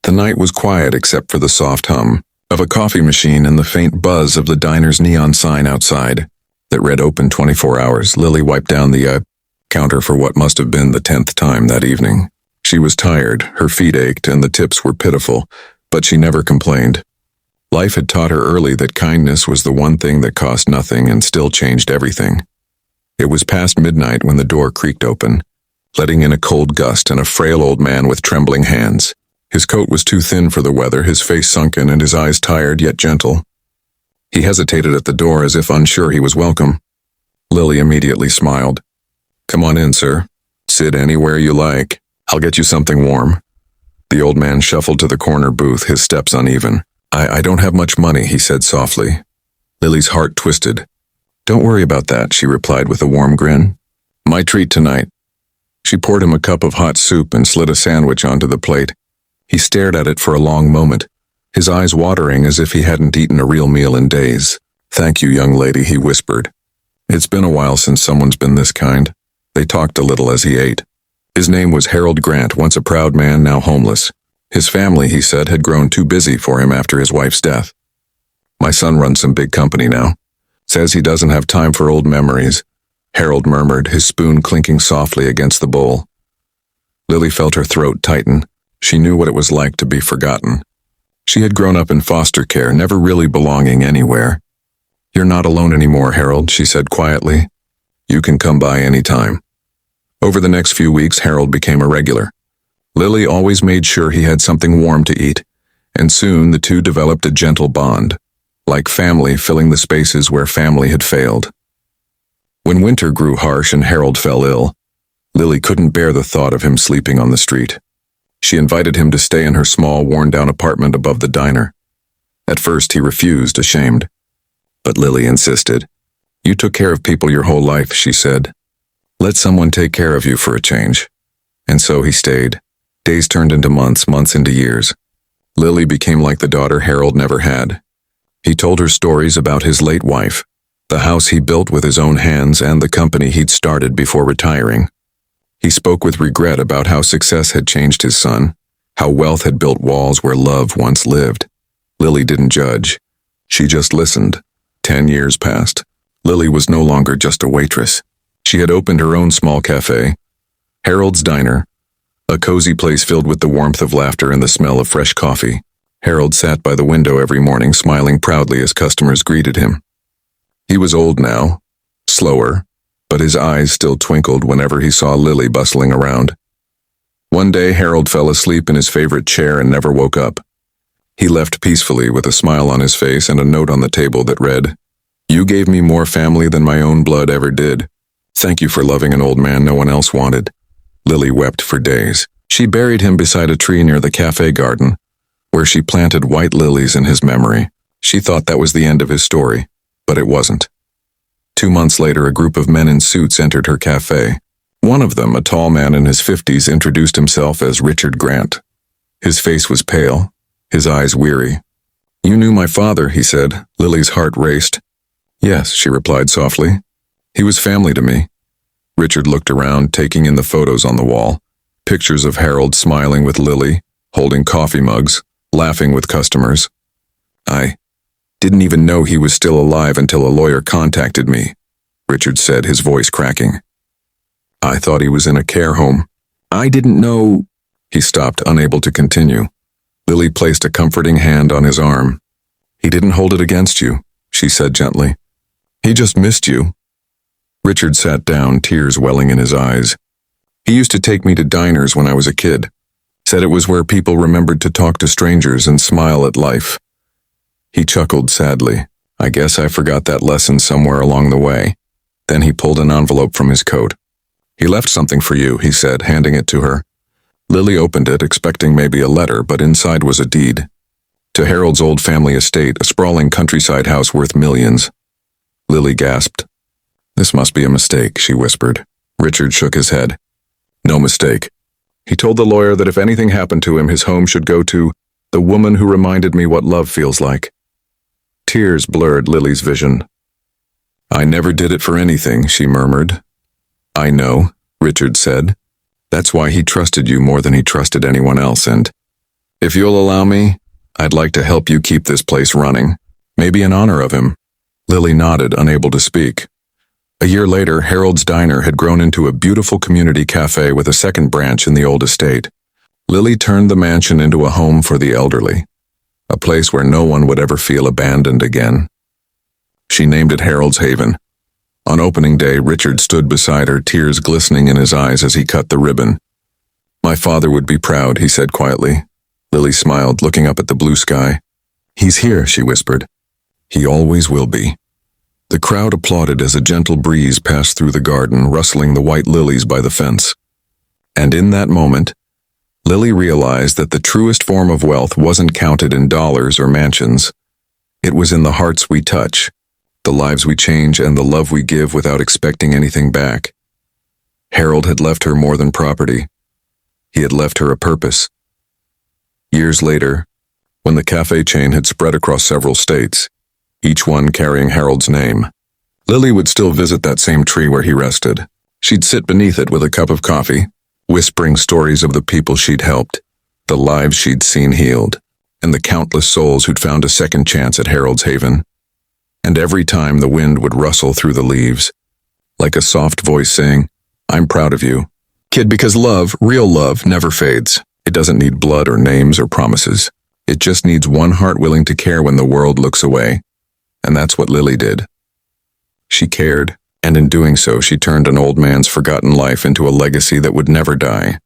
The night was quiet except for the soft hum of a coffee machine and the faint buzz of the diner's neon sign outside that read open 24 hours. Lily wiped down the counter for what must have been the 10th time that evening. She was tired, her feet ached, and the tips were pitiful, but she never complained. Life had taught her early that kindness was the one thing that cost nothing and still changed everything. It was past midnight when the door creaked open, letting in a cold gust and a frail old man with trembling hands. His coat was too thin for the weather, his face sunken and his eyes tired yet gentle. He hesitated at the door as if unsure he was welcome. Lily immediately smiled. "Come on in, sir. Sit anywhere you like. I'll get you something warm." The old man shuffled to the corner booth, his steps uneven. I don't have much money," he said softly. Lily's heart twisted. "Don't worry about that," she replied with a warm grin. "My treat tonight." She poured him a cup of hot soup and slid a sandwich onto the plate. He stared at it for a long moment, his eyes watering as if he hadn't eaten a real meal in days. "Thank you, young lady," he whispered. "It's been a while since someone's been this kind." They talked a little as he ate. His name was Harold Grant, once a proud man, now homeless. His family, he said, had grown too busy for him after his wife's death. "My son runs some big company now. Says he doesn't have time for old memories," Harold murmured, his spoon clinking softly against the bowl. Lily felt her throat tighten. She knew what it was like to be forgotten. She had grown up in foster care, never really belonging anywhere. "You're not alone anymore, Harold," she said quietly. "You can come by any time." Over the next few weeks, Harold became a regular. Lily always made sure he had something warm to eat, and soon the two developed a gentle bond, like family filling the spaces where family had failed. When winter grew harsh and Harold fell ill, Lily couldn't bear the thought of him sleeping on the street. She invited him to stay in her small, worn-down apartment above the diner. At first, he refused, ashamed. But Lily insisted. "You took care of people your whole life," she said. "Let someone take care of you for a change." And so he stayed. Days turned into months, months into years. Lily became like the daughter Harold never had. He told her stories about his late wife, the house he built with his own hands, and the company he'd started before retiring. He spoke with regret about how success had changed his son, how wealth had built walls where love once lived. Lily didn't judge. She just listened. 10 years passed. Lily was no longer just a waitress. She had opened her own small cafe, Harold's Diner, a cozy place filled with the warmth of laughter and the smell of fresh coffee. Harold sat by the window every morning, smiling proudly as customers greeted him. He was old now, slower, but his eyes still twinkled whenever he saw Lily bustling around. One day, Harold fell asleep in his favorite chair and never woke up. He left peacefully with a smile on his face and a note on the table that read, "You gave me more family than my own blood ever did. Thank you for loving an old man no one else wanted." Lily wept for days. She buried him beside a tree near the cafe garden, where she planted white lilies in his memory. She thought that was the end of his story, but it wasn't. 2 months later, a group of men in suits entered her cafe. One of them, a tall man in his 50s, introduced himself as Richard Grant. His face was pale, his eyes weary. "You knew my father," he said. Lily's heart raced. "Yes," she replied softly. "He was family to me." Richard looked around, taking in the photos on the wall. Pictures of Harold smiling with Lily, holding coffee mugs, laughing with customers. "I didn't even know he was still alive until a lawyer contacted me," Richard said, his voice cracking. "I thought he was in a care home. I didn't know—" He stopped, unable to continue. Lily placed a comforting hand on his arm. "He didn't hold it against you," she said gently. "He just missed you." Richard sat down, tears welling in his eyes. "He used to take me to diners when I was a kid. Said it was where people remembered to talk to strangers and smile at life." He chuckled sadly. "I guess I forgot that lesson somewhere along the way." Then he pulled an envelope from his coat. "He left something for you," he said, handing it to her. Lily opened it, expecting maybe a letter, but inside was a deed. To Harold's old family estate, a sprawling countryside house worth millions. Lily gasped. "This must be a mistake," she whispered. Richard shook his head. "No mistake. He told the lawyer that if anything happened to him, his home should go to the woman who reminded me what love feels like." Tears blurred Lily's vision. "I never did it for anything," she murmured. "I know," Richard said. "That's why he trusted you more than he trusted anyone else, and If you'll allow me, I'd like to help you keep this place running. Maybe in honor of him." Lily nodded, unable to speak. A year later, Harold's Diner had grown into a beautiful community cafe with a second branch in the old estate. Lily turned the mansion into a home for the elderly, a place where no one would ever feel abandoned again. She named it Harold's Haven. On opening day, Richard stood beside her, tears glistening in his eyes as he cut the ribbon. "My father would be proud," he said quietly. Lily smiled, looking up at the blue sky. "He's here," she whispered. "He always will be." The crowd applauded as a gentle breeze passed through the garden, rustling the white lilies by the fence. And in that moment, Lily realized that the truest form of wealth wasn't counted in dollars or mansions. It was in the hearts we touch, the lives we change, and the love we give without expecting anything back. Harold had left her more than property. He had left her a purpose. Years later, when the cafe chain had spread across several states, each one carrying Harold's name, Lily would still visit that same tree where he rested. She'd sit beneath it with a cup of coffee, whispering stories of the people she'd helped, the lives she'd seen healed, and the countless souls who'd found a second chance at Harold's Haven. And every time the wind would rustle through the leaves, like a soft voice saying, "I'm proud of you, kid," because love, real love, never fades. It doesn't need blood or names or promises. It just needs one heart willing to care when the world looks away. And that's what Lily did. She cared, and in doing so, she turned an old man's forgotten life into a legacy that would never die.